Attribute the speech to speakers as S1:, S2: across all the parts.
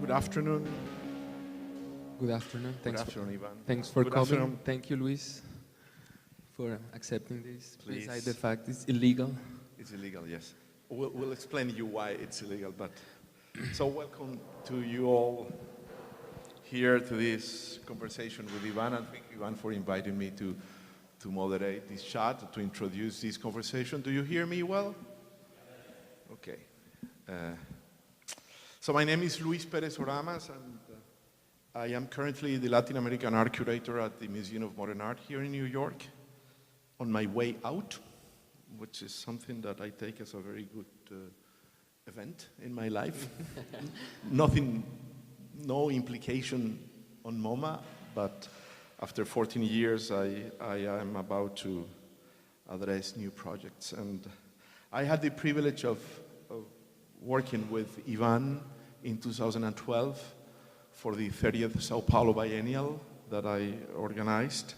S1: Good afternoon.
S2: Good afternoon.
S1: Good afternoon, Ivan.
S2: Thanks for
S1: Good
S2: coming.
S1: afternoon.
S2: Thank you, Luis, for accepting this.
S1: Please.
S2: Besides the fact it's illegal.
S1: It's illegal, yes. We'll explain to you why it's illegal, but so welcome to you all here to this conversation with Ivan, and thank you, Ivan, for inviting me to moderate this chat, to introduce this conversation. Do you hear me well? Okay. So my name is Luis Perez-Oramas, and I am currently the Latin American Art Curator at the Museum of Modern Art here in New York, on my way out, which is something that I take as a very good event in my life. No implication on MoMA, but after 14 years, I am about to address new projects. And I had the privilege of working with Ivan in 2012 for the 30th Sao Paulo Biennial that I organized.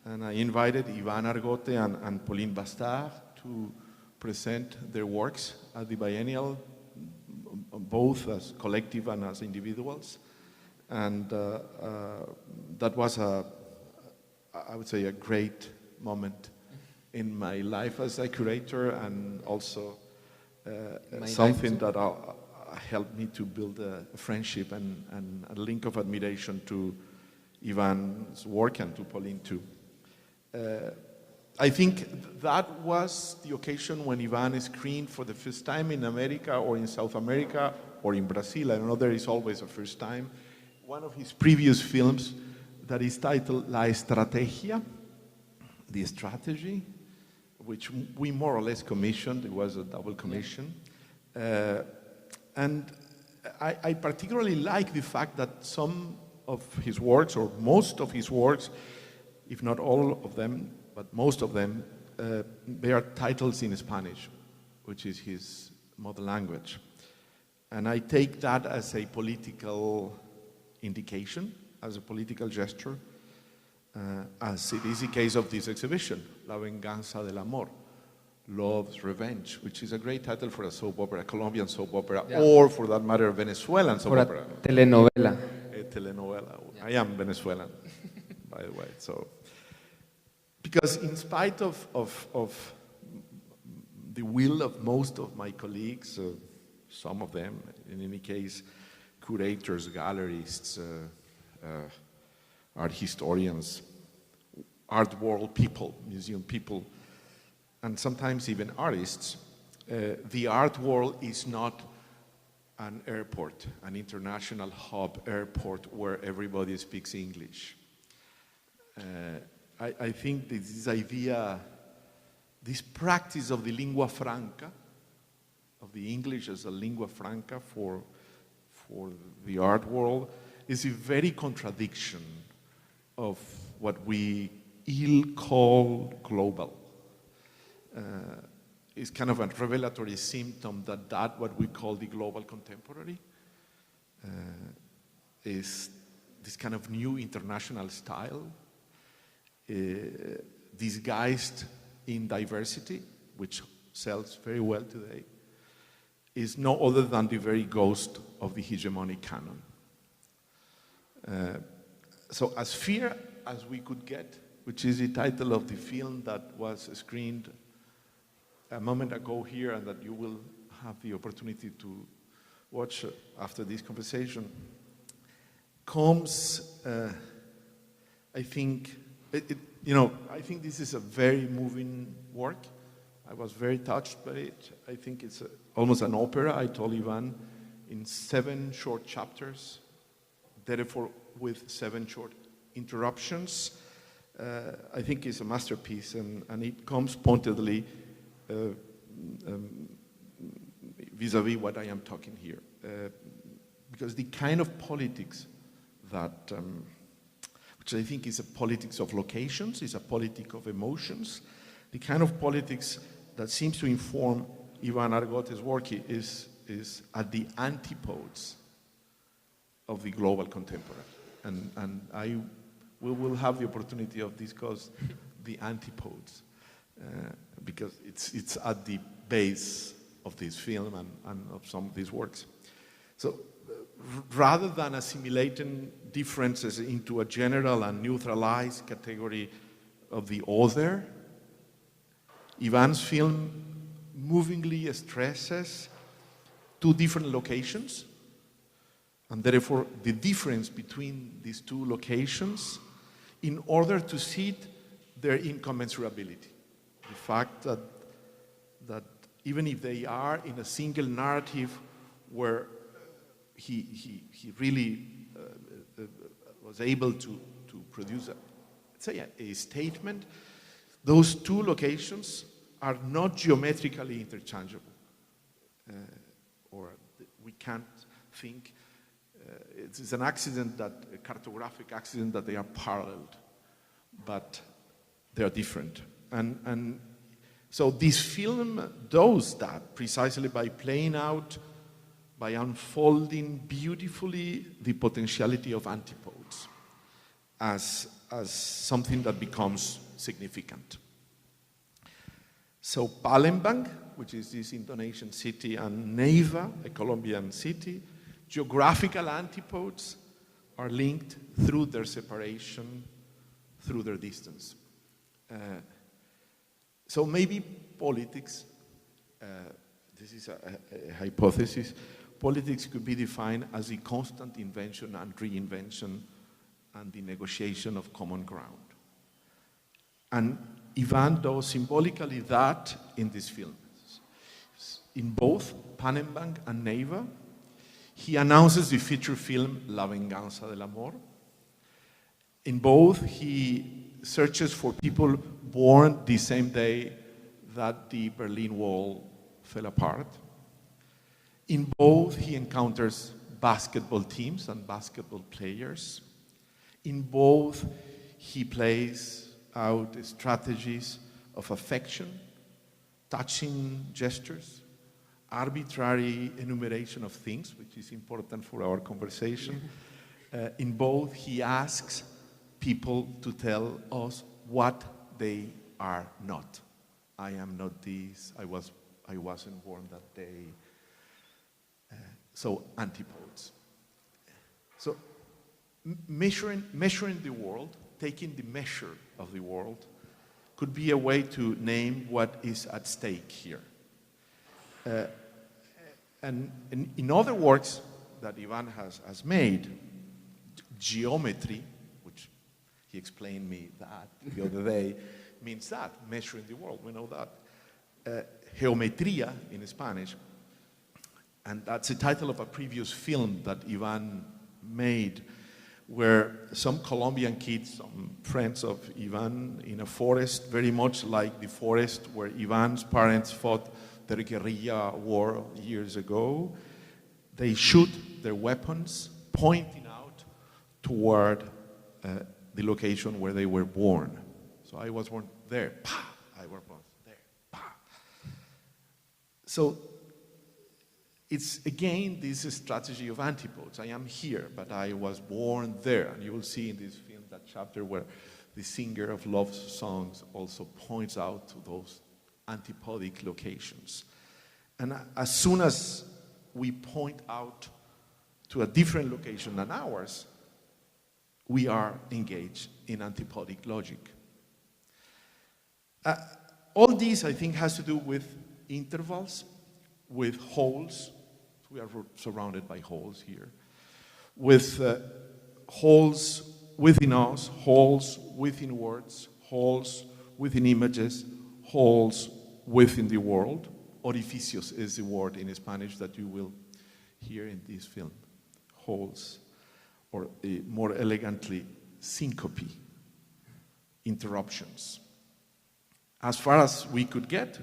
S1: And I invited Iván Argote and Pauline Bastard to present their works at the Biennial, both as collective and as individuals. And that was I would say, a great moment in my life as a curator, and also something that helped me to build a friendship and a link of admiration to Ivan's work and to Pauline too. I think that was the occasion when Ivan screened for the first time in America or in South America or in Brazil. I don't know, there is always a first time. One of his previous films that is titled La Estrategia, The Strategy, which we more or less commissioned. It was a double commission. And I particularly like the fact that some of his works, or most of his works, if not all of them, but most of them, bear titles in Spanish, which is his mother language. And I take that as a political indication, as a political gesture, as it is the case of this exhibition, La Venganza Del Amor, Love's Revenge, which is a great title for a soap opera, a Colombian soap opera, yeah, or for that matter, a Venezuelan soap opera.
S2: A telenovela.
S1: A telenovela.
S2: Yeah.
S1: I am Venezuelan, by the way. So, because in spite of the will of most of my colleagues, some of them, in any case, curators, gallerists, art historians, art world people, museum people, and sometimes even artists, the art world is not an airport, an international hub airport where everybody speaks English. I think this idea, this practice of the lingua franca, of the English as a lingua franca for the art world, is a very contradiction of what we call global. It's kind of a revelatory symptom that what we call the global contemporary is this kind of new international style, disguised in diversity, which sells very well today, is no other than the very ghost of the hegemonic canon. So as fair as we could get, which is the title of the film that was screened a moment ago here and that you will have the opportunity to watch after this conversation, comes, I think, I think this is a very moving work. I was very touched by it. I think it's almost an opera, I told Ivan, in 7 short chapters, therefore with 7 short interruptions. I think it's a masterpiece, and it comes pointedly vis-a-vis what I am talking here. Because the kind of politics that, which I think is a politics of locations, is a politics of emotions, the kind of politics that seems to inform Iván Argote's work is at the antipodes of the global contemporary. And we will have the opportunity of discuss the antipodes because it's at the base of this film and of some of these works. So rather than assimilating differences into a general and neutralized category of the other, Ivan's film movingly stresses two different locations, and therefore the difference between these two locations in order to see their incommensurability. The fact that even if they are in a single narrative where he really was able to produce a statement, those two locations are not geometrically interchangeable. Or we can't think, it's an accident, a cartographic accident, that they are paralleled, but they are different. And so this film does that precisely by playing out, by unfolding beautifully the potentiality of antipodes as something that becomes significant. So Palembang, which is this Indonesian city, and Neiva, a Colombian city, geographical antipodes are linked through their separation, through their distance. So maybe politics, this is a hypothesis, politics could be defined as the constant invention and reinvention and the negotiation of common ground. And Ivan does symbolically that in this film. In both Palembang and Neiva, he announces the feature film La Venganza del Amor. In both, he searches for people born the same day that the Berlin Wall fell apart. In both, he encounters basketball teams and basketball players. In both, he plays out strategies of affection, touching gestures, arbitrary enumeration of things, which is important for our conversation. In both, he asks people to tell us what they are not. I am not this, I wasn't born that day. So antipodes. So measuring the world, taking the measure of the world, could be a way to name what is at stake here. And in other works that Ivan has made, geometry, which he explained me that the other day, means that, measuring the world, we know that. Geometría in Spanish, and that's the title of a previous film that Ivan made, where some Colombian kids, some friends of Ivan, in a forest, very much like the forest where Ivan's parents fought their guerrilla war years ago, they shoot their weapons, pointing out toward the location where they were born. So I was born there, pa! I was born there, pa! So it's again this strategy of antipodes. I am here, but I was born there. And you will see in this film that chapter where the singer of love songs also points out to those antipodic locations. And as soon as we point out to a different location than ours, we are engaged in antipodic logic. All this, I think, has to do with intervals, with holes. We are surrounded by holes here. With holes within us, holes within words, holes within images, holes within the world. Orificios is the word in Spanish that you will hear in this film. Holes, or more elegantly, syncope, interruptions. As far as we could get,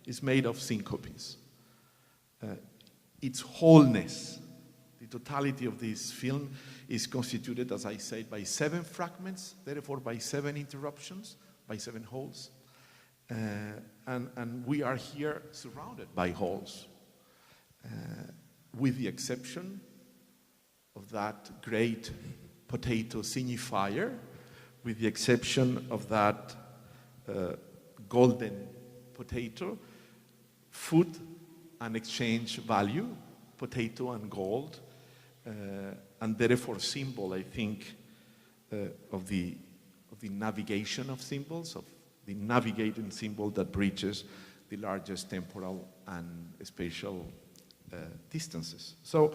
S1: is made of syncopes. Its wholeness, the totality of this film, is constituted, as I said, by 7 fragments, therefore by 7 interruptions, by 7 holes. And we are here surrounded by holes, with the exception of that great potato signifier, with the exception of that golden potato, food and exchange value, potato and gold, and therefore symbol, I think, of the navigation of symbols, of the navigating symbol that bridges the largest temporal and spatial distances. So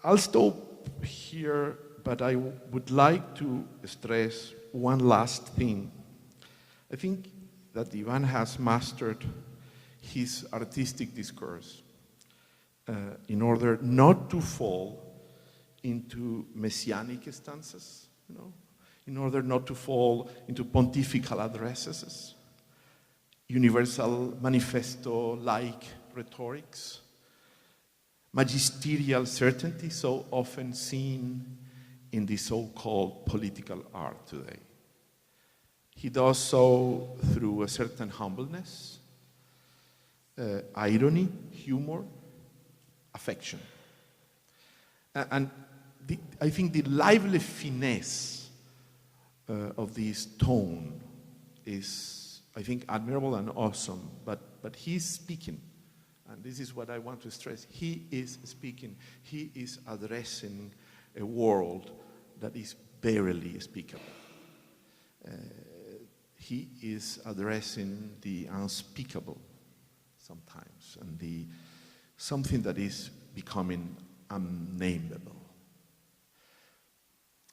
S1: I'll stop here, but I would like to stress one last thing. I think that Iván has mastered his artistic discourse in order not to fall into messianic stances, in order not to fall into pontifical addresses, universal manifesto-like rhetorics, magisterial certainty so often seen in the so-called political art today. He does so through a certain humbleness, irony, humor, affection. And I think the lively finesse of this tone is, I think, admirable and awesome, but he's speaking, and this is what I want to stress. He is speaking. He is addressing a world that is barely speakable. He is addressing the unspeakable sometimes, and something that is becoming unnameable.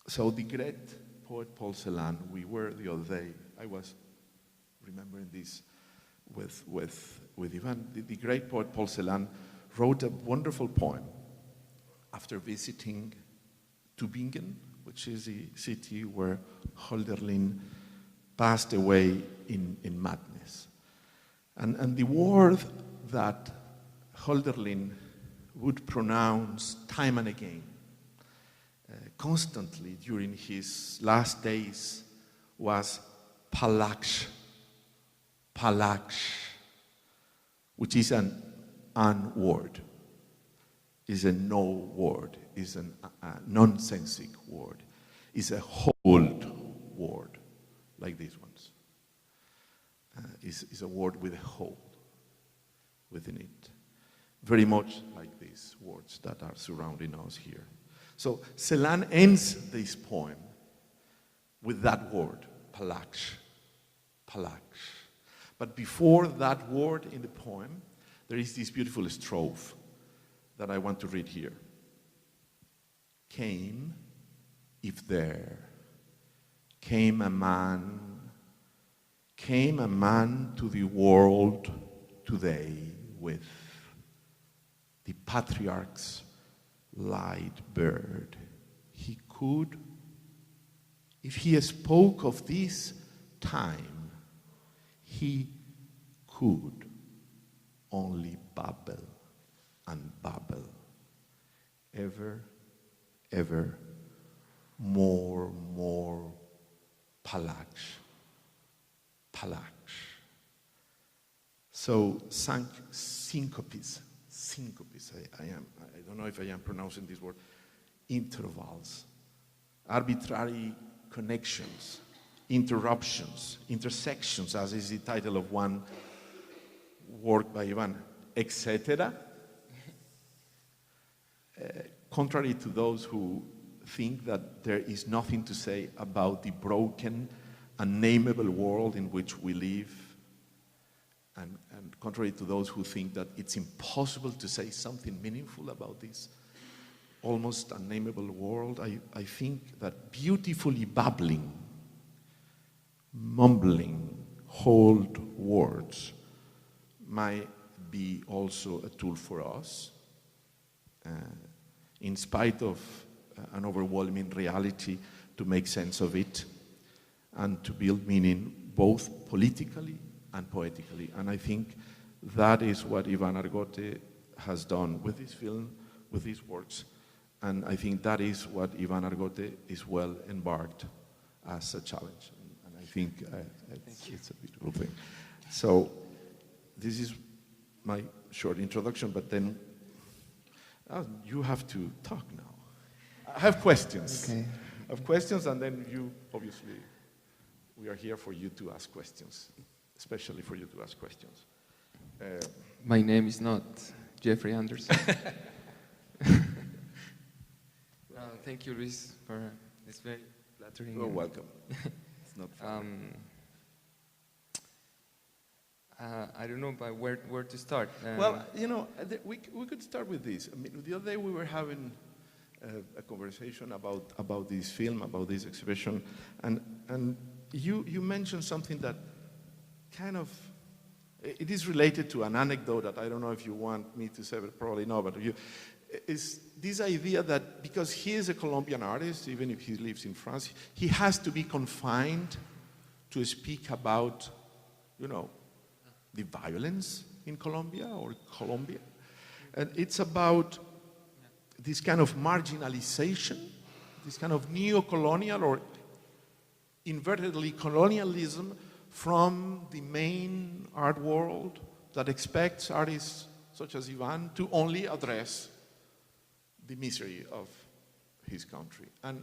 S1: So the great poet Paul Celan, we were the other day, I was remembering this with Iván. The great poet Paul Celan wrote a wonderful poem after visiting Tübingen, which is the city where Hölderlin passed away in madness. And the word that Hölderlin would pronounce time and again, constantly during his last days, was palaksh, which is an un-word, is a no word, is a nonsensic word, is a hold word, like these ones. Is a word with a hold within it. Very much like these words that are surrounding us here. So Celan ends this poem with that word, palaksh. But before that word in the poem, there is this beautiful strophe that I want to read here. Came, if there, came a man to the world today with the patriarch's light bird. He could, if he spoke of this time, he could only babble and babble, ever more palaksh. So syncopes, I don't know if I am pronouncing this word, intervals, arbitrary connections, interruptions, intersections, as is the title of one work by Iván, etc. Contrary to those who think that there is nothing to say about the broken, unnameable world in which we live, and contrary to those who think that it's impossible to say something meaningful about this almost unnameable world, I think that beautifully babbling, mumbling, hold words might be also a tool for us, in spite of an overwhelming reality, to make sense of it and to build meaning both politically and poetically. And I think that is what Iván Argote has done with this film, with these works. And I think that is what Iván Argote is well embarked as a challenge. And I think it's a beautiful thing. So this is my short introduction, but then you have to talk now. I have questions.
S2: Okay.
S1: I have questions, and then you, obviously, we are here for you to ask questions, especially for you to ask questions.
S2: My name is not Jeffrey Anderson. thank you, Luis, for this very flattering.
S1: You're welcome. It's not fun.
S2: I don't know by where to start.
S1: Well, you know, we could start with this. I mean, the other day we were having a conversation about this film, about this exhibition, and you mentioned something that kind of, it is related to an anecdote that I don't know if you want me to say, but probably no, but is this idea that because he is a Colombian artist, even if he lives in France, he has to be confined to speak about, you know, the violence in Colombia or Colombia. And it's about this kind of marginalization, this kind of neo-colonial or invertedly colonialism from the main art world that expects artists such as Iván to only address the misery of his country. And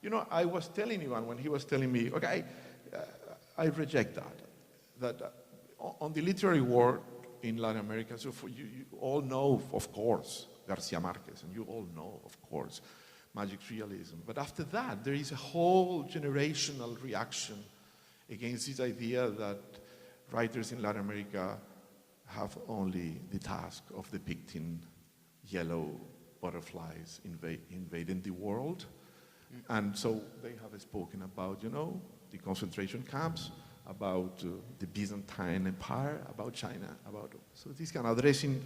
S1: you know, I was telling Iván when he was telling me, okay, I reject that on the literary work in Latin America, so for you all know, of course, Garcia Marquez, and you all know, of course, magic realism. But after that, there is a whole generational reaction against this idea that writers in Latin America have only the task of depicting yellow butterflies invading the world. And so they have spoken about, you know, the concentration camps, about the Byzantine Empire, about China, so this kind of addressing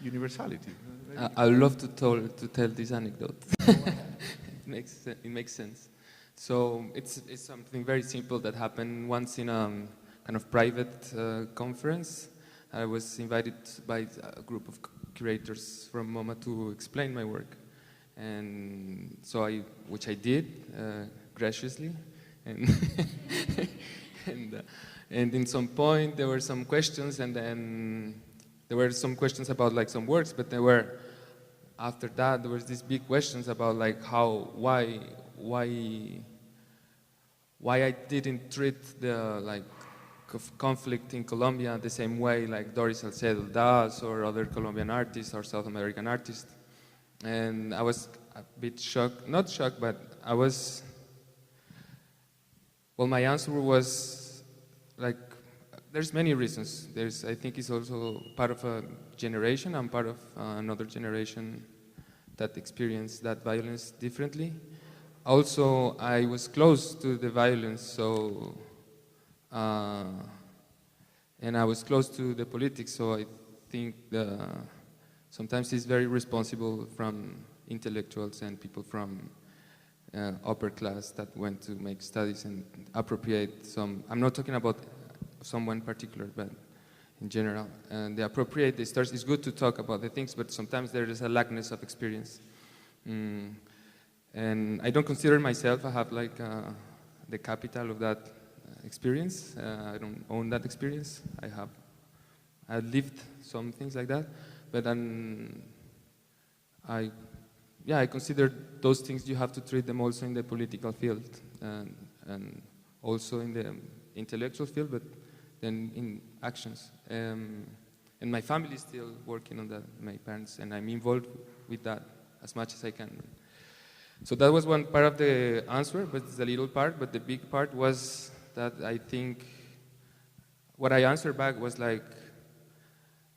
S1: universality.
S2: I would love to tell this anecdote. It makes sense. So it's something very simple that happened once in a kind of private conference. I was invited by a group of curators from MoMA to explain my work, and so which I did graciously, and and in some point there were some questions, and then there were some questions about like some works, but after that there was these big questions about like why I didn't treat the like conflict in Colombia the same way like Doris Salcedo does, or other Colombian artists or South American artists. And I was a bit shocked, not shocked, but I was, well, my answer was like, there's many reasons. I think it's also part of a generation. I'm part of another generation that experienced that violence differently. Also, I was close to the violence, so, and I was close to the politics, so I think sometimes it's very responsible from intellectuals and people from upper class that went to make studies and appropriate some, I'm not talking about someone particular, but in general. And they appropriate the stories. It's good to talk about the things, but sometimes there is a lackness of experience. And I don't consider myself, I have like the capital of that experience. I don't own that experience. I lived some things like that, but I consider those things you have to treat them also in the political field and also in the intellectual field, but then in actions. And my family is still working on that, my parents, and I'm involved with that as much as I can. So that was one part of the answer, but it's a little part, but the big part was that I think what I answered back was like,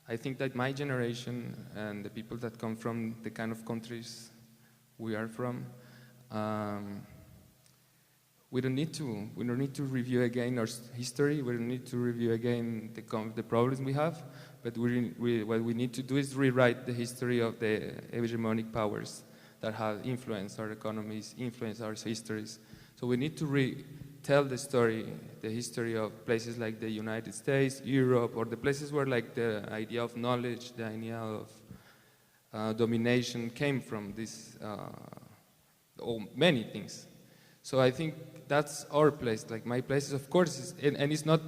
S2: I think that my generation and the people that come from the kind of countries we are from, we don't need to review again our history. We don't need to review again the problems we have. But what we need to do is rewrite the history of the hegemonic powers that have influenced our economies, influenced our histories. So we need to retell the story, the history of places like the United States, Europe, or the places where like the idea of knowledge, the idea of domination came from this, many things. So I think that's our place. Like my place, is, of course, and it's not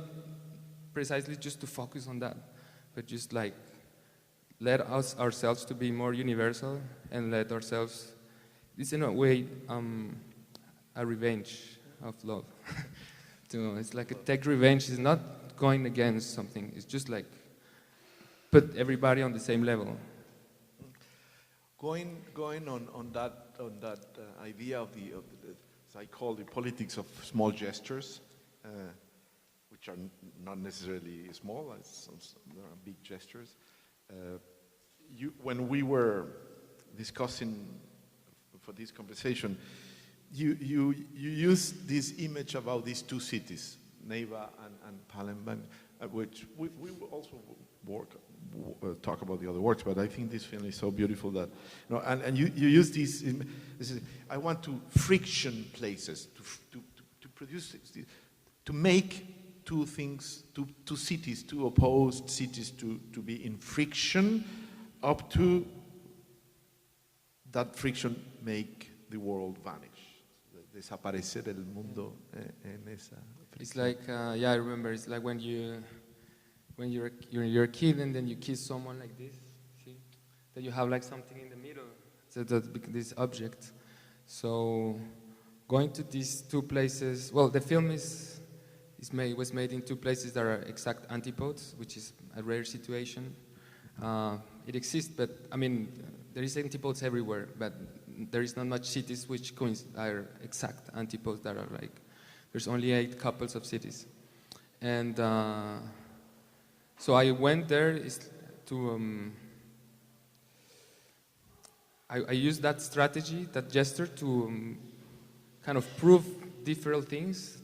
S2: precisely just to focus on that, but just like let us ourselves to be more universal and let ourselves. It's in a way a revenge of love. It's like a take revenge. It's not going against something. It's just like put everybody on the same level.
S1: going on that idea of as I call the politics of small gestures, which are not necessarily small, there are big gestures. When we were discussing for this conversation, you used this image about these two cities, Neiva and Palembang, which we will also talk about the other works, but I think this film is so beautiful that, and you use this I want to friction places, to produce, to make two things, two cities, two opposed cities to be in friction, up to that friction make the world vanish. Desaparecer el mundo en esa fricción.
S2: It's like, yeah, I remember, it's like when you're a kid and then you kiss someone like this, see? That you have like something in the middle, so that this object. So going to these two places, well, the film was made in two places that are exact antipodes, which is a rare situation. It exists, but I mean, there is antipodes everywhere, but there is not much cities which are exact antipodes that are like, there's only 8 couples of cities. And so I went there to, I used that strategy, that gesture to kind of prove different things,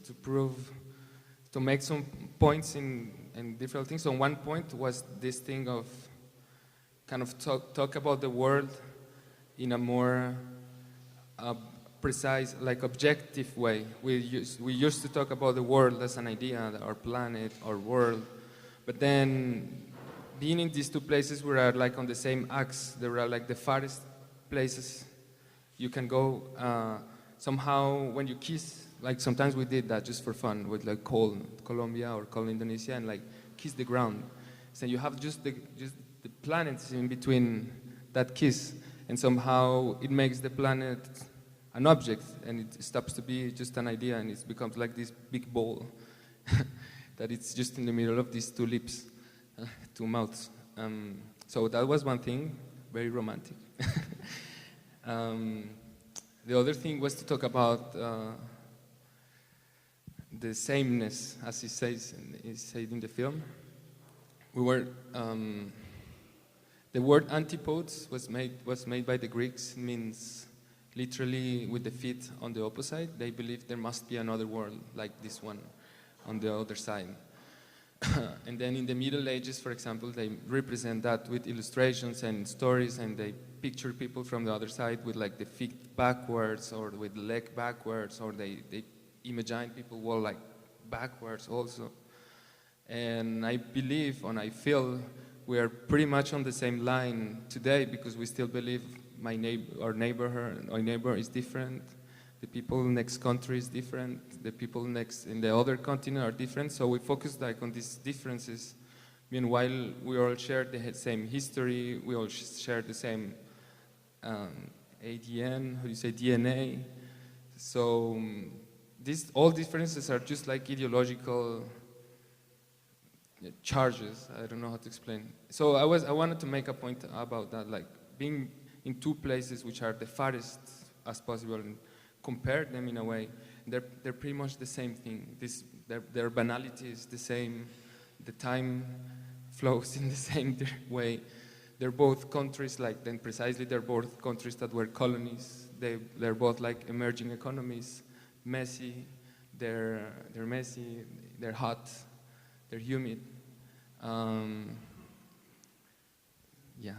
S2: to make some points in different things. So one point was this thing of kind of talk about the world in a more precise, like objective way. We used to talk about the world as an idea, our planet, our world, but then being in these two places, we are like on the same axis. They were like the farthest places you can go. Somehow, when you kiss, like sometimes we did that just for fun with like coal Colombia or coal Indonesia, and like kiss the ground. So you have just the planets in between that kiss, and somehow it makes the planet an object, and it stops to be just an idea, and it becomes like this big ball that it's just in the middle of these two lips, two mouths. So that was one thing, very romantic. The other thing was to talk about the sameness, as he says in the film. We were the word antipodes was made by the Greeks. It means literally with the feet on the opposite. They believe there must be another world like this one on the other side. And then in the Middle Ages, for example, they represent that with illustrations and stories, and they picture people from the other side with like the feet backwards or with the leg backwards, or they imagine people walk like backwards also. And I believe, and I feel, we are pretty much on the same line today, because we still believe our neighbor is different, the people next country is different, the people next in the other continent are different. So we focus like on these differences. Meanwhile, we all share the same history, we all share the same ADN, how do you say, DNA. So all differences are just like ideological charges. I don't know how to explain. So I wanted to make a point about that, like being in two places which are the farthest as possible, and compare them in a way. They're pretty much the same thing. Their banality is the same. The time flows in the same way. They're both countries, like then precisely they're both countries that were colonies. They're both like emerging economies, messy. They're messy. They're hot. They're humid. Yeah.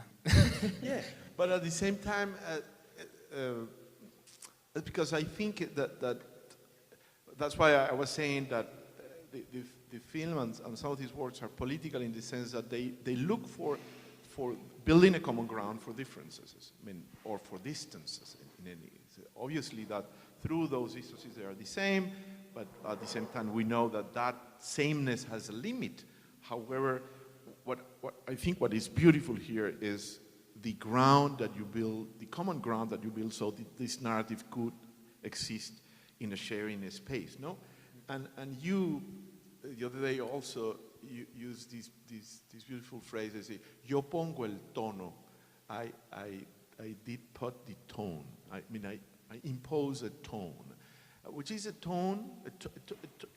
S1: Yeah, but at the same time, because I think that's why I was saying that the film and some of these works are political in the sense that they look for building a common ground for differences, I mean, or for distances. Obviously, that through those distances they are the same, but at the same time we know that sameness has a limit. However, what I think what is beautiful here is the ground that you build, the common ground that you build, so this narrative could exist in a sharing space, no? And you, the other day also, you used these beautiful phrases, yo pongo el tono, I did put the tone. I mean, I impose a tone, which is a tone,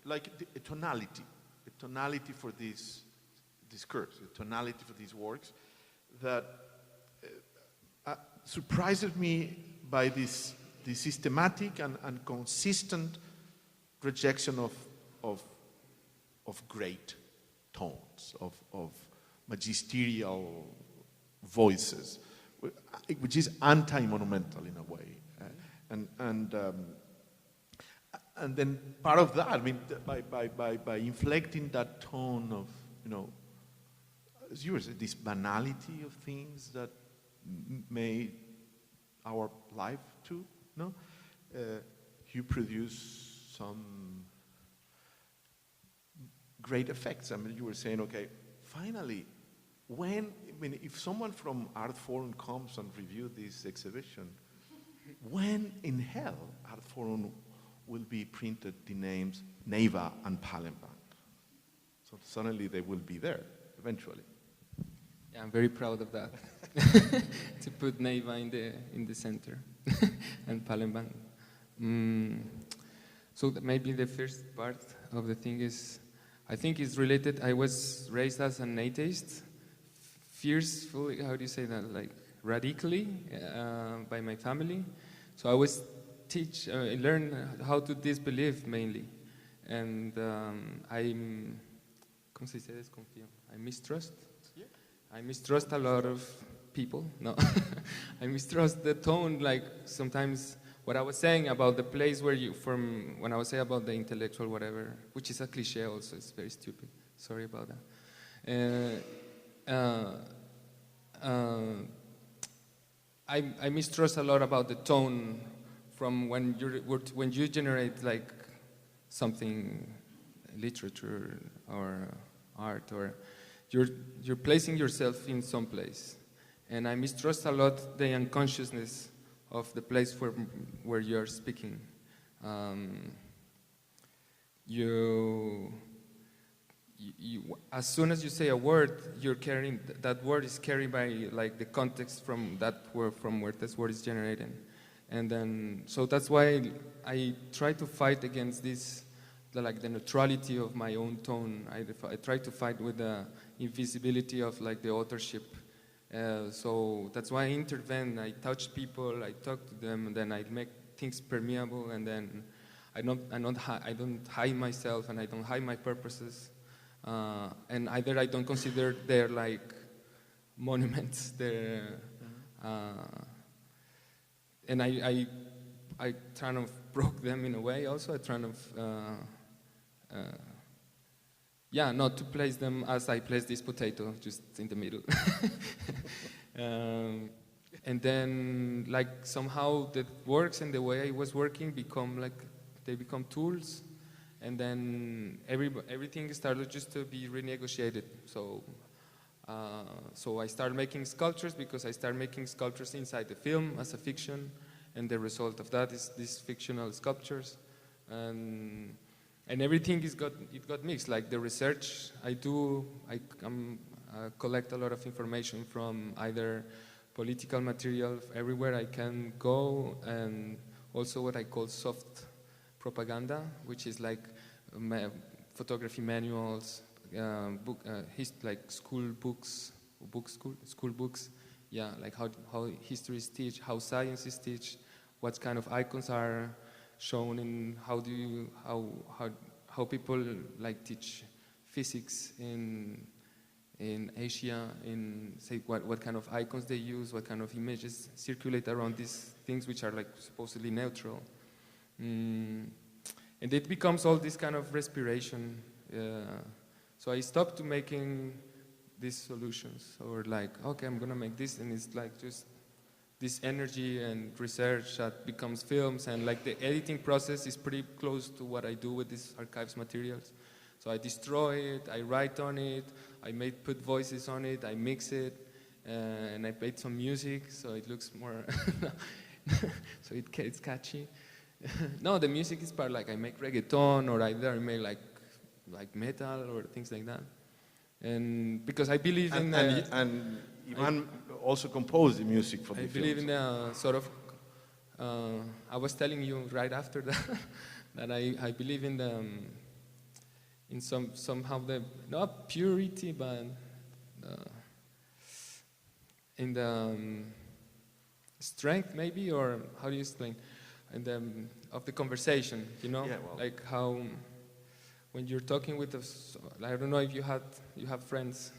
S1: like a tonality for this discourse, a tonality for these works that surprises me by this systematic and consistent rejection of great tones, of magisterial voices, which is anti-monumental in a way, and then part of that, I mean, by inflecting that tone of, as you were saying, this banality of things that made our life too, no? You produce some great effects. I mean, you were saying, okay, finally, if someone from Art Forum comes and reviews this exhibition, when in hell Art Forum will be printed the names Neiva and Palembang? So suddenly they will be there, eventually.
S2: Yeah, I'm very proud of that. To put Neiva in the center and Palembang. So maybe the first part of the thing is, I think it's related. I was raised as an atheist, fiercely, how do you say that, like radically, by my family. So I was learn how to disbelieve mainly, and I mistrust. I mistrust a lot of people. No, I mistrust the tone. Like sometimes what I was saying about the place where when I was saying about the intellectual whatever, which is a cliche also, it's very stupid. Sorry about that. I mistrust a lot about the tone from when you generate like something, literature or art, or you're placing yourself in some place, and I mistrust a lot the unconsciousness of the place where you're speaking. As soon as you say a word, that word is carried by like the context from where this word is generated, and then so that's why I try to fight against this, like the neutrality of my own tone. I try to fight with the invisibility of like the authorship. So that's why I intervene. I touch people, I talk to them, and then I make things permeable, and then I don't hide myself, and I don't hide my purposes. And either I don't consider they're like monuments. And I kind of broke them in a way. Also, I kind of not to place them as I place this potato, just in the middle. And then, like somehow the works and the way I was working become tools. And then everything started just to be renegotiated. So I started making sculptures because I started making sculptures inside the film as a fiction, and the result of that is these fictional sculptures. And everything got mixed. Like the research I do, I collect a lot of information from either political material everywhere I can go, and also what I call soft propaganda, which is like photography manuals, like school books, yeah, like how history is taught, how science is taught, what kind of icons are shown, and how people like teach physics in Asia, in say what kind of icons they use, what kind of images circulate around these things which are like supposedly neutral. And it becomes all this kind of respiration. So I stopped making these solutions, or like, okay, I'm gonna make this, and it's like just this energy and research that becomes films, and like the editing process is pretty close to what I do with these archives materials. So I destroy it, I write on it, put voices on it, I mix it, and I made some music, so it looks more, so it's catchy. No, the music is part, like I make reggaeton, or either I make like metal or things like that. And because I believe
S1: and Iván also compose the music for the
S2: I
S1: films.
S2: believe in a sort of, I was telling you right after that, that I believe in the, in somehow the, not purity, but in the strength maybe, or how do you explain, in the, of the conversation, you know?
S1: Yeah, well.
S2: Like how, when you're talking with us, I don't know if you have friends,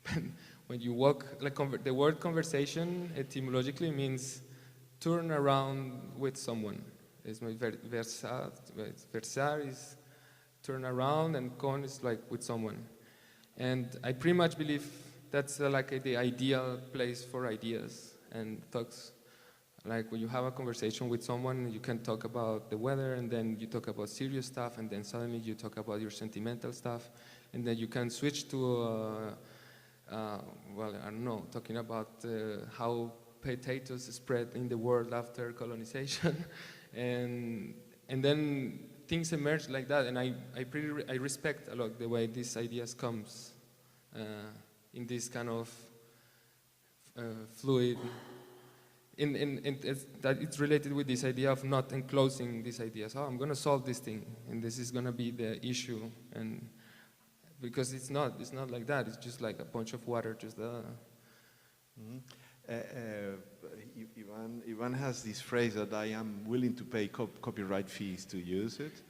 S2: but when you walk, like the word conversation etymologically means turn around with someone. It's versar is turn around, and con is like with someone. And I pretty much believe that's like the ideal place for ideas and thoughts. Like when you have a conversation with someone, you can talk about the weather, and then you talk about serious stuff, and then suddenly you talk about your sentimental stuff, and then you can switch to, well, I don't know, talking about how potatoes spread in the world after colonization, and then things emerge like that. And I respect a lot the way these ideas comes in this kind of fluid. That it's related with this idea of not enclosing these ideas. Oh, I'm going to solve this thing, and this is going to be the issue, and because it's not like that. It's just like a bunch of water, just
S1: Iván has this phrase that I am willing to pay copyright fees to use it.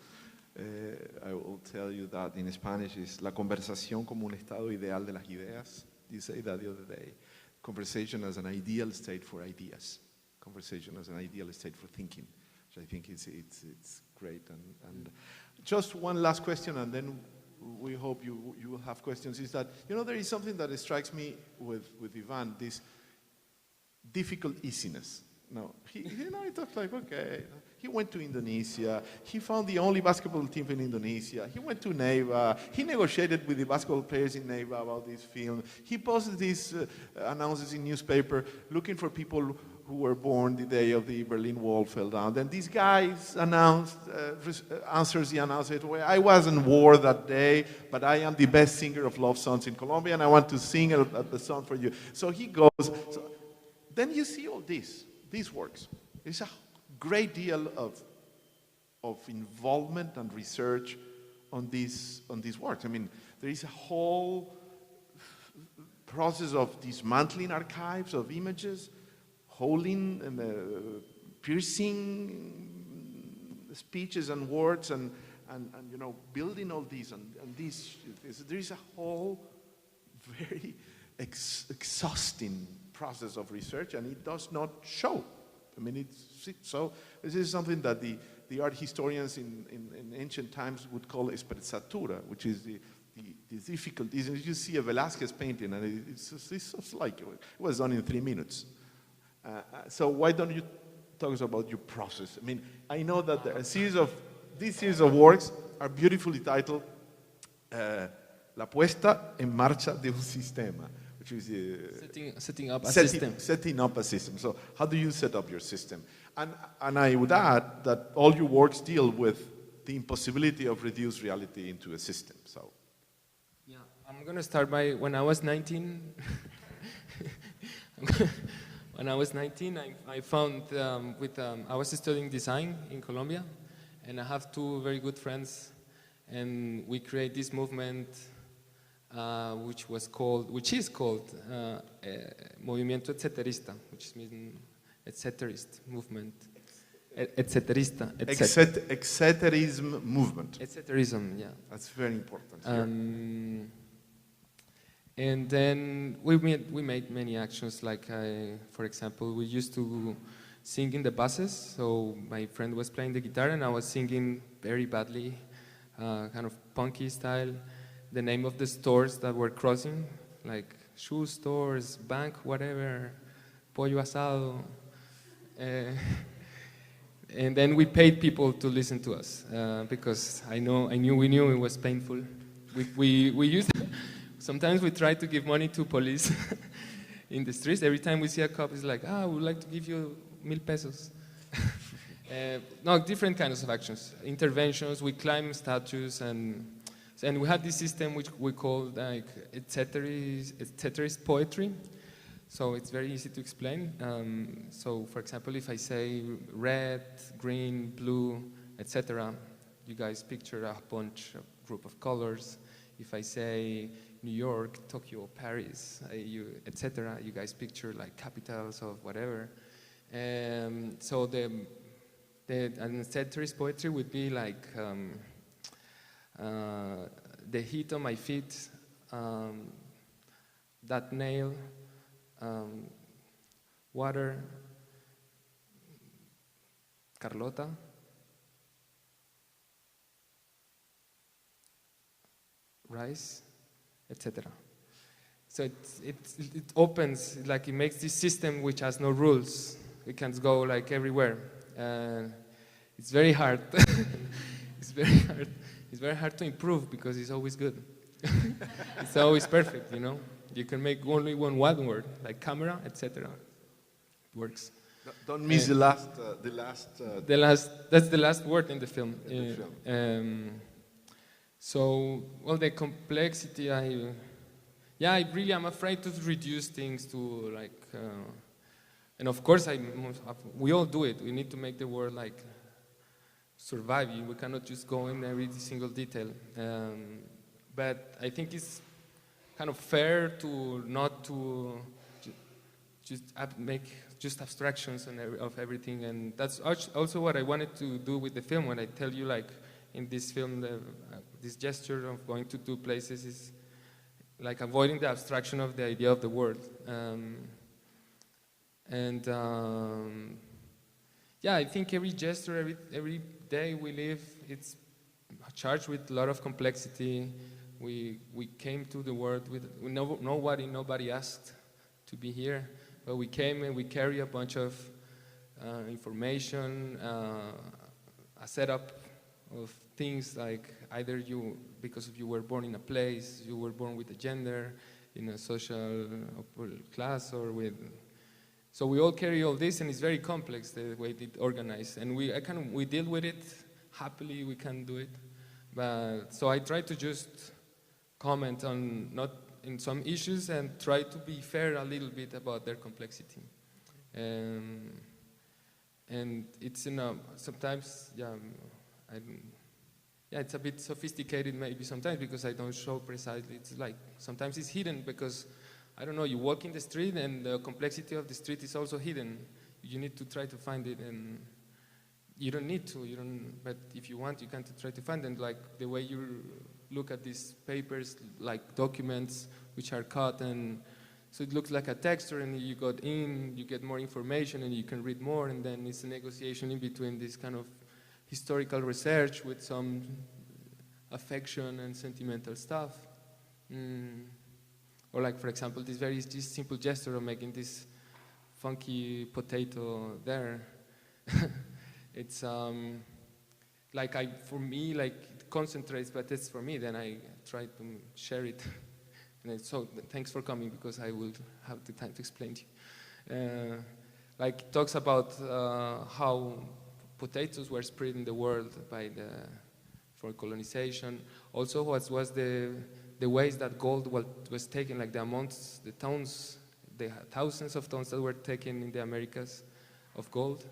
S1: I will tell you that in Spanish is la conversación como un estado ideal de las ideas. You say that the other day. Conversation as an ideal state for ideas. Conversation as an ideal state for thinking, which I think it's great. And just one last question, and then we hope you will have questions, is that, you know, there is something that strikes me with Iván, this difficult easiness. No, he talks like, okay, he went to Indonesia, he found the only basketball team in Indonesia, he went to Neiva, he negotiated with the basketball players in Neiva about this film, he posted these announcements in newspaper looking for people who were born the day of the Berlin Wall fell down. Then these guys answers the announcer, well, I was in war that day, but I am the best singer of love songs in Colombia, and I want to sing the song for you. So he goes. So then you see all these works. There's a great deal of involvement and research on these works. I mean, there is a whole process of dismantling archives of images, holding and piercing speeches and words, and you know, building all these and these. There is a whole very exhausting process of research, and it does not show. I mean, so this is something that the art historians in ancient times would call sprezzatura, which is the difficulties. And you see a Velázquez painting, and it's like it was done in 3 minutes. So why don't you talk us about your process? I mean, I know that these series of works are beautifully titled La puesta en marcha de un sistema, which is
S2: setting up a system.
S1: Setting up a system. So how do you set up your system? And I would add that all your works deal with the impossibility of reduced reality into a system. So
S2: yeah, I'm going to start by when I was 19. When I was 19, I found I was studying design in Colombia, and I have two very good friends, and we create this movement which is called Movimiento Etceterista, which means etceterist movement. Etceterism
S1: movement.
S2: Etceterism, yeah.
S1: That's very important.
S2: And then we made many actions, like, for example, we used to sing in the buses. So my friend was playing the guitar, and I was singing very badly, kind of punky style, the name of the stores that were crossing, like shoe stores, bank, whatever, pollo asado. And then we paid people to listen to us, because we knew it was painful. We used. Sometimes we try to give money to police in the streets. Every time we see a cop, it's like, we would like to give you 1,000 pesos. No, different kinds of actions. Interventions, we climb statues, and we had this system which we called like etceterist poetry. So it's very easy to explain. So for example, if I say red, green, blue, etc., you guys picture a group of colors. If I say New York, Tokyo, Paris, etc., you guys picture like capitals of whatever. So the ancestors poetry would be like the heat on my feet, that nail, water, Carlota, rice, etc. So it opens, like it makes this system which has no rules. It can go like everywhere. It's very hard. It's very hard. It's very hard to improve because it's always good. It's always perfect, you know. You can make only one word, like camera, etc. It works.
S1: Don't miss the last.
S2: That's the last word in the film.
S1: In the film.
S2: So, well, the complexity, I really am afraid to reduce things to like, and of course, we all do it. We need to make the world like survive. We cannot just go in every single detail. But I think it's kind of fair to not to just make just abstractions of everything, and that's also what I wanted to do with the film. When I tell you, like in this film, this gesture of going to two places is like avoiding the abstraction of the idea of the world. I think every gesture, every day we live, it's charged with a lot of complexity. We came to the world with nobody asked to be here, but we came and we carry a bunch of information, a setup of things like either because you were born in a place, you were born with a gender, in a social class, or with. So we all carry all this, and it's very complex the way it's organized, and we deal with it happily. We can do it, but so I try to just comment on not in some issues and try to be fair a little bit about their complexity, and it's sometimes it's a bit sophisticated maybe sometimes because I don't show precisely. It's like sometimes it's hidden because I don't know. You walk in the street and the complexity of the street is also hidden. You need to try to find it, and you don't need to. But if you want, you can try to find it. Like the way you look at these papers, like documents which are cut, and so it looks like a texture, and you get more information, and you can read more, and then it's a negotiation in between this kind of historical research with some affection and sentimental stuff. Or like, for example, this simple gesture of making this funky potato there. It's for me, like it concentrates, but it's for me. Then I try to share it. And so thanks for coming because I will have the time to explain to you. Like it talks about how potatoes were spread in the world for colonization. Also, what was the ways that gold was taken, like the thousands of tons that were taken in the Americas of gold.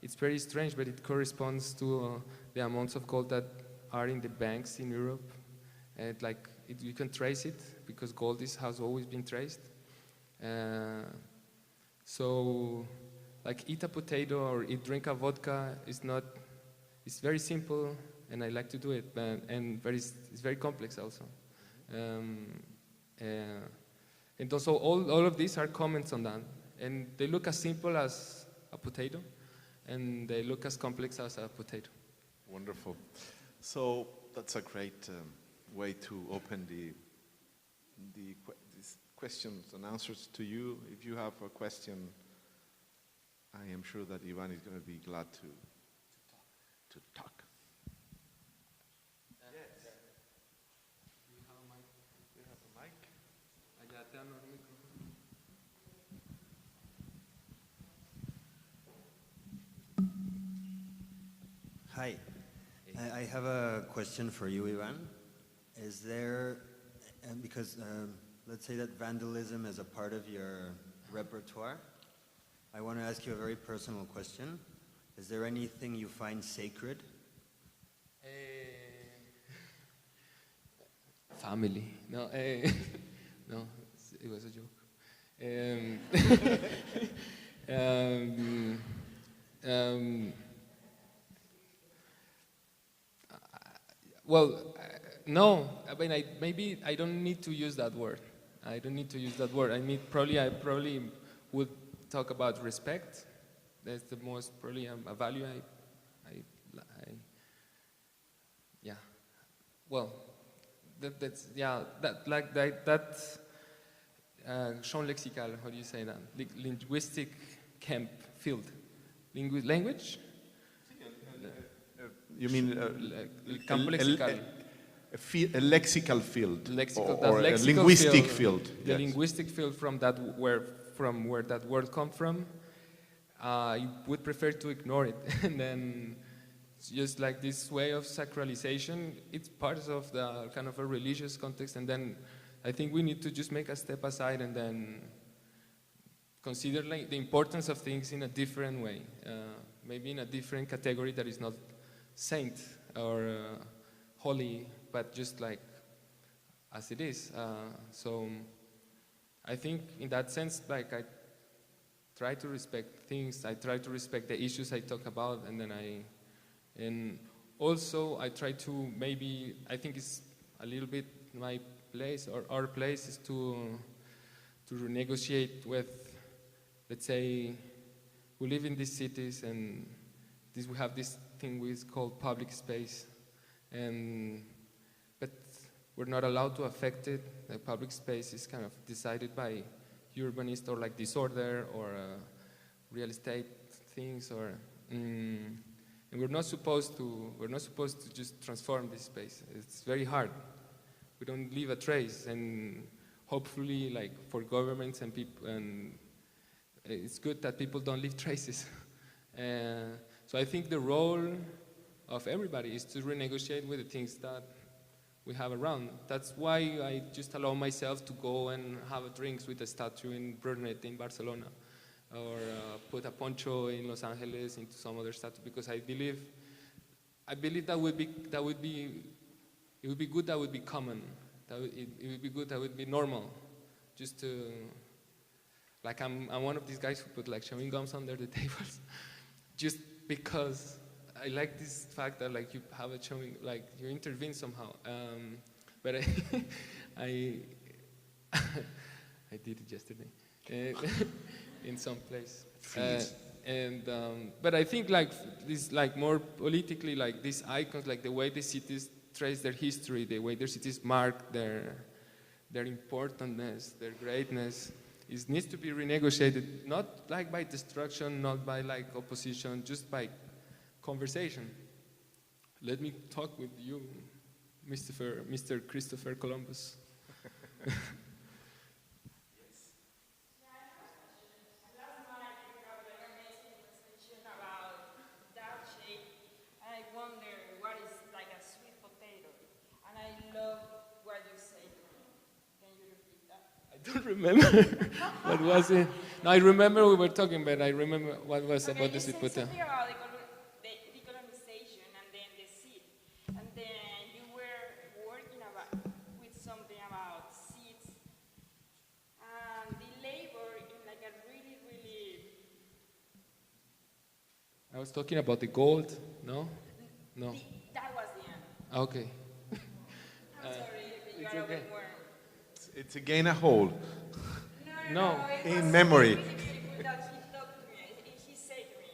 S2: It's very strange, but it corresponds to the amounts of gold that are in the banks in Europe. And you can trace it because gold has always been traced. So, like eat a potato or drink a vodka it's very simple, and I like to do it, it's very complex also. And also all of these are comments on that, and they look as simple as a potato, and they look as complex as a potato.
S1: Wonderful. So that's a great way to open these questions and answers to you. If you have a question, I am sure that Iván is going to be glad to talk. Yes.
S2: Do you have a mic?
S1: Do you have a mic?
S2: Allá te dan los micrófonos.
S3: Hi. I have a question for you, Iván. Is there, because let's say that vandalism is a part of your repertoire. I want to ask you a very personal question. Is there anything you find sacred?
S2: Family. No, no, it was a joke. Well, no. I mean, maybe I don't need to use that word. I don't need to use that word. I mean, I probably would talk about respect. That's the most probably a value yeah. Well, that's yeah. That champ lexical. How do you say that? Linguistic camp field. Language.
S1: You mean
S2: campo lexical.
S1: A lexical field,
S2: Lexical,
S1: or a linguistic field.
S2: The
S1: Yes.
S2: linguistic field from where that word come from. I would prefer to ignore it, and then just like this way of sacralization, it's part of the kind of a religious context, and then I think we need to just make a step aside and then consider like the importance of things in a different way, maybe in a different category that is not saint or holy, but just like as it is. So I think in that sense, like I try to respect things, I try to respect the issues I talk about, and then and also I try to maybe, I think it's a little bit my place or our place is to renegotiate with, let's say, we live in these cities and we have this thing we call public space, but we're not allowed to affect it. The public space is kind of decided by urbanists or like disorder or real estate things, or and we're not supposed to just transform this space. It's very hard. We don't leave a trace, and hopefully, like for governments and people, and it's good that people don't leave traces. So I think the role of everybody is to renegotiate with the things that we have around. That's why I just allow myself to go and have drinks with a statue in Brunete in Barcelona, or put a poncho in Los Angeles into some other statue, because I believe it would be good, that would be common, it would be good, that would be normal, just to, like I'm one of these guys who put like chewing gums under the tables, just because I like this fact that like you have a chewing, like you intervene somehow, but I did it yesterday. In some place, but I think like this, like more politically, like these icons, like the way the cities trace their history, the way their cities mark their importantness, their greatness, needs to be renegotiated, not like by destruction, not by like opposition, just by conversation. Let me talk with you, Mr. Christopher Columbus. I don't remember. What was it? No, I remember we were talking, but I remember what was about the sweet potato.
S4: Something about the decolonization and then the seed. And then you were working with something about seeds and the labor in like a really, really...
S2: I was talking about the gold, no? No.
S4: That was the end.
S2: Okay.
S4: I'm sorry, you
S2: it's
S4: are
S2: okay.
S4: overwhelmed.
S1: It's again a hole
S2: No.
S1: in memory.
S4: Really beautiful that he talked to me. He said to me,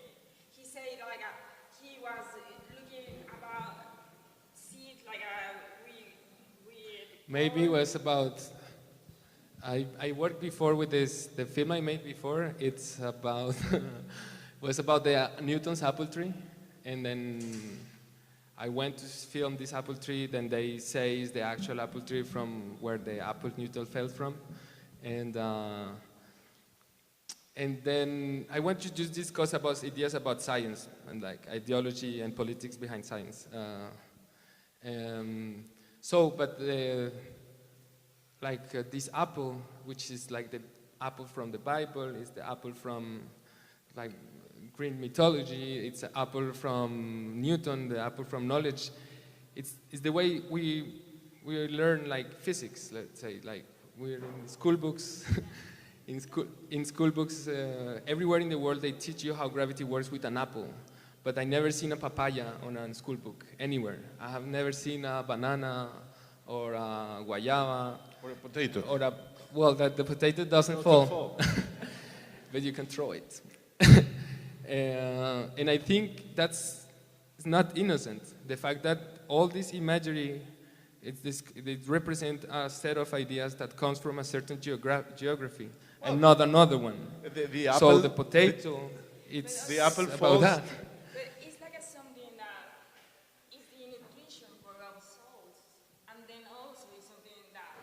S4: he said like he was looking about seeds like we
S2: Maybe it was about, I worked before with this, the film I made before, it's about, was about the Newton's apple tree, and then I went to film this apple tree, then they say it's the actual apple tree from where the apple Newton fell from, and then I want to just discuss about ideas about science and like ideology and politics behind science. But like this apple, which is like the apple from the Bible, is the apple from like Greek mythology, it's an apple from Newton, the apple from knowledge. It's the way we learn like physics, let's say, like we're in school books. in school books, everywhere in the world they teach you how gravity works with an apple. But I never seen a papaya on a school book, anywhere. I have never seen a banana or a guayaba.
S1: Or a potato.
S2: Or well, the potato doesn't fall. But you can throw it. And I think that's not innocent. The fact that all this imagery, it represent a set of ideas that comes from a certain geography, and not another one.
S1: The apple,
S2: so the potato, it's
S1: the apple
S2: about
S1: falls.
S2: that.
S4: But it's like something that is the nutrition for our souls, and then also is something that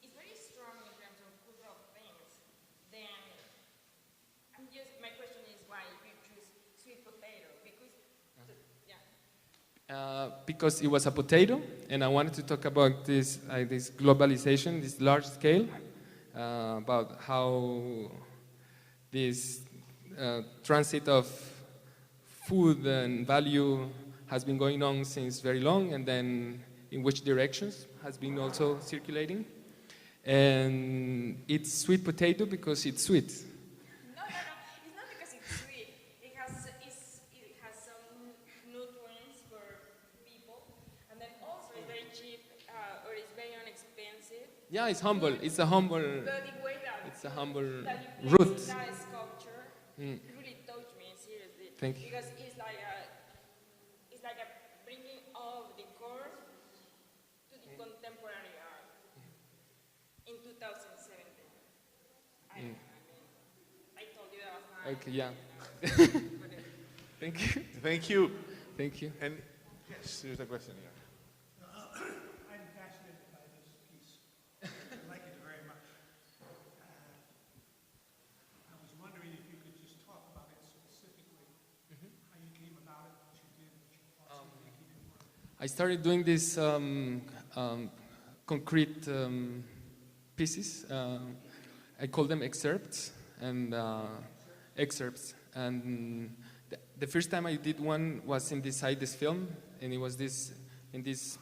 S4: is very strong in terms of cultural things. Then, my question is why you choose sweet potato?
S2: Because it was a potato, and I wanted to talk about this globalization, this large scale, about how this transit of food and value has been going on since very long, and then in which directions has been also circulating. And it's sweet potato because it's sweet.
S4: No, it's not because it's sweet. It has some nutrients for people, and then also it's very cheap or it's very inexpensive.
S2: Yeah, it's humble. It's a humble.
S4: But the way that
S2: It's a humble
S4: that you
S2: root.
S4: place that sculpture really touched me seriously.
S2: Thank you.
S4: Because it's like bringing all the core to the contemporary art in 2017. I told you that was not.
S2: Okay, yeah. Thank you.
S1: Thank you.
S2: Thank you.
S1: And yes, there's a question here.
S5: I'm fascinated by this piece. I like it very much. I was wondering if you could just talk about it specifically, how you came about it, what you did, what your thoughts were making it work.
S2: I started doing these concrete pieces. I call them excerpts and excerpts. And the first time I did one was inside this film, and it was in this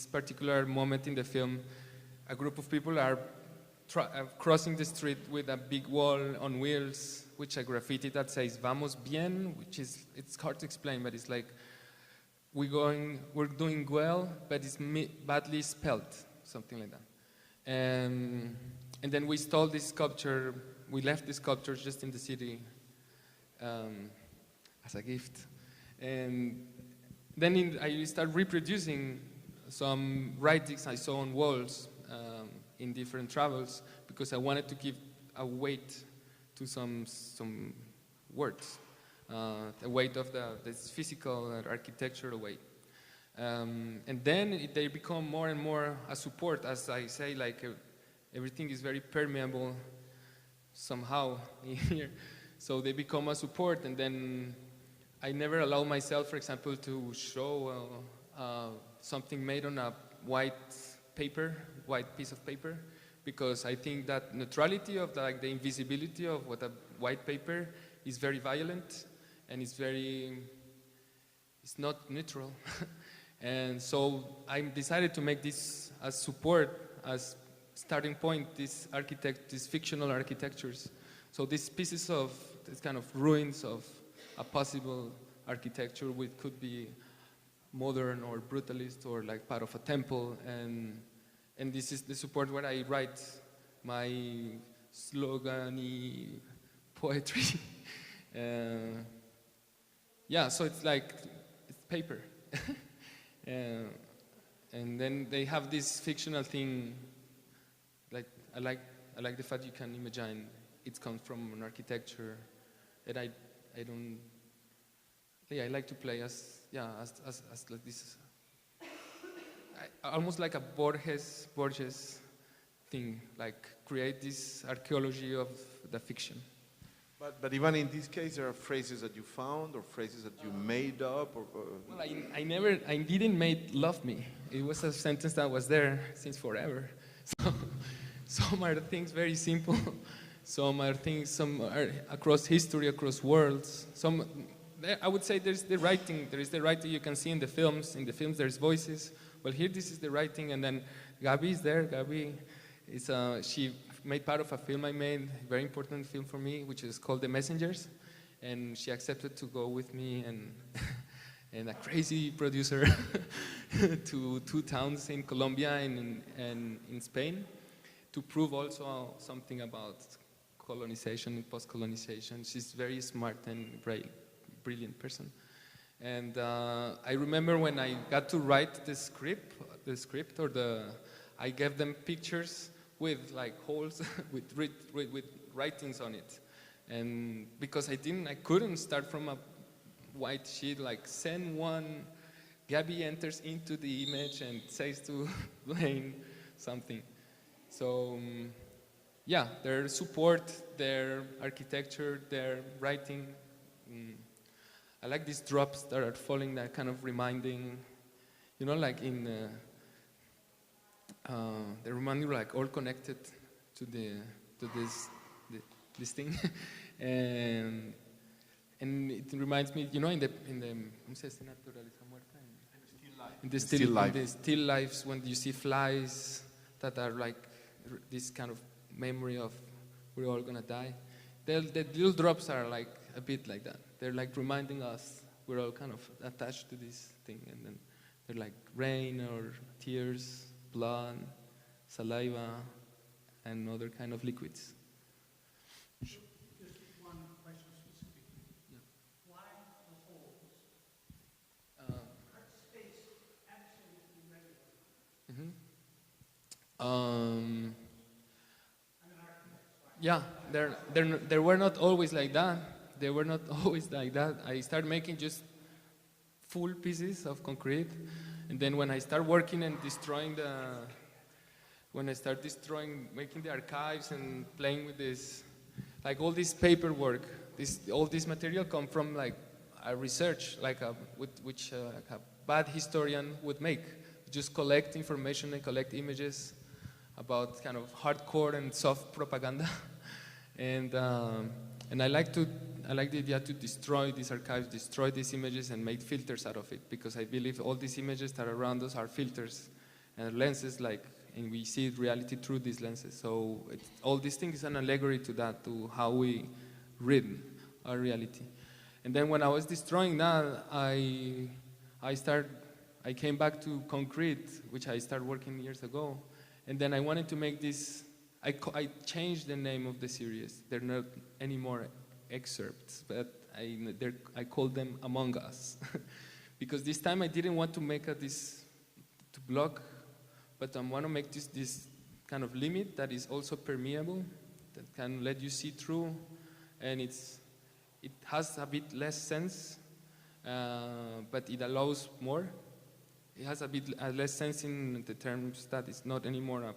S2: particular moment in the film, a group of people are crossing the street with a big wall on wheels, which a graffiti that says "Vamos bien," which is, it's hard to explain, but it's like we're doing well, but it's badly spelled, something like that. And then we stole this sculpture. We left the sculpture just in the city as a gift. And then I started reproducing some writings I saw on walls in different travels, because I wanted to give a weight to some words, the weight of this physical and architectural weight. And then they become more and more a support, as I say, like everything is very permeable somehow here. So they become a support, and then I never allow myself, for example, to show something made on a white piece of paper, because I think that neutrality of the invisibility of what a white paper is very violent, and it's not neutral. And so I decided to make this as support, as starting point, these fictional architectures. So these pieces of this kind of ruins of a possible architecture, which could be modern or brutalist or like part of a temple, and this is the support where I write my slogan-y poetry. Yeah, so it's like it's paper. And then they have this fictional thing. Like I like the fact you can imagine it comes from an architecture, and I don't. Yeah, I like to play as like this, almost like a Borges thing, like create this archaeology of the fiction.
S1: But even in this case, there are phrases that you found or phrases that you made up
S2: Well, I didn't make love me. It was a sentence that was there since forever. So, some are things very simple. Some are across history, across worlds. I would say there is the writing you can see in the films. In the films, there's voices. Well, here this is the writing, and then Gabi is there. Gabi is, she made part of a film I made, a very important film for me, which is called The Messengers. And she accepted to go with me and a crazy producer to 2 towns in Colombia and in Spain to prove also something about colonization and post-colonization. She's very smart and brilliant person. And I remember when I got to write the script, I gave them pictures with like holes with writings on it. And because I couldn't start from a white sheet, like send one, Gabi enters into the image and says to Blaine something. So yeah, their support, their architecture, their writing. I like these drops that are falling, that kind of reminding, you know, like in, they remind you like all connected to this thing. And it reminds me, you know, in the still lives, when you see flies that are like this kind of memory of we're all gonna die. The little drops are like a bit like that. They're like reminding us we're all kind of attached to this thing, and then they're like rain or tears, blood, saliva, and other kind of liquids.
S5: Just one question specifically.
S2: Yeah.
S5: Why the holes? Art space absolutely regular.
S2: Yeah, they were not always like that. They were not always like that. I started making just full pieces of concrete, and then when I start working and making the archives and playing with this, like all this paperwork, all this material come from like a research, which a bad historian would make. Just collect information and collect images about kind of hardcore and soft propaganda, and I like the idea to destroy these archives, destroy these images, and make filters out of it, because I believe all these images that are around us are filters and lenses, and we see reality through these lenses. So all these things is an allegory to that, to how we read our reality. And then when I was destroying that, I came back to concrete, which I started working years ago. And then I wanted to make this, I changed the name of the series. They're not anymore excerpts, but I called them Among Us. Because this time I didn't want to make this to block, but I want to make this kind of limit that is also permeable, that can let you see through, and it has a bit less sense, but it allows more. It has a bit less sense in the terms that it's not anymore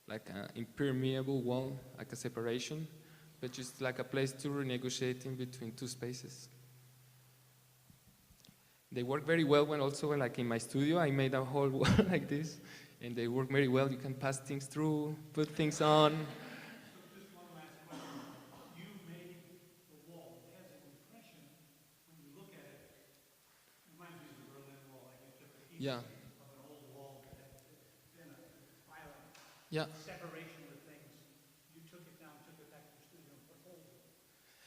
S2: like an impermeable wall, like a separation, but just like a place to renegotiate in between 2 spaces. They work very well when also, like in my studio, I made a whole wall like this, and they work very well. You can pass things through, put things on.
S5: So just one last question. You made the wall. It has an impression when you look at it. It reminds me of the Berlin Wall. Like you took a piece
S2: Yeah.
S5: of an old wall that had been a violent separation with things. You took it down, took it back to the studio, and put holes in it.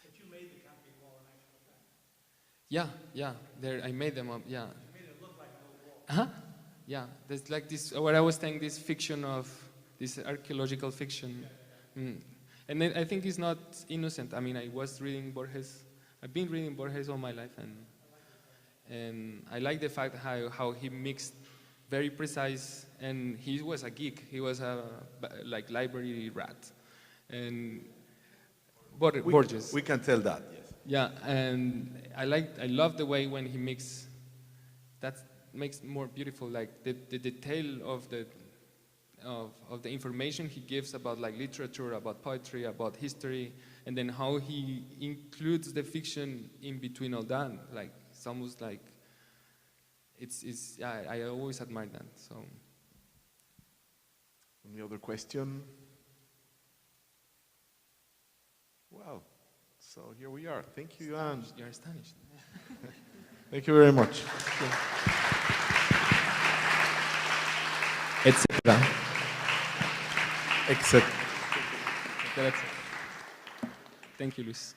S5: But you made the concrete wall in actual fact.
S2: Yeah. I made them up. Yeah.
S5: You made it look like an old wall.
S2: Yeah. There's like this. What I was saying, this fiction of this archaeological fiction, and then I think it's not innocent. I mean, I was reading Borges. I've been reading Borges all my life, and I like the fact how he mixed very precise, and he was a geek. He was a like library rat, and Borges.
S1: We can tell that, yes.
S2: Yeah, and I love the way when he makes more beautiful, like the detail of the of the information he gives about like literature, about poetry, about history, and then how he includes the fiction in between all that. Like it's almost like yeah, I always admired that. So.
S1: Any other question? Well, so here we are. Thank you, Iván.
S2: You're astonished.
S1: Thank you very much.
S2: Etcétera.
S1: Except.
S2: Thank you, Luis.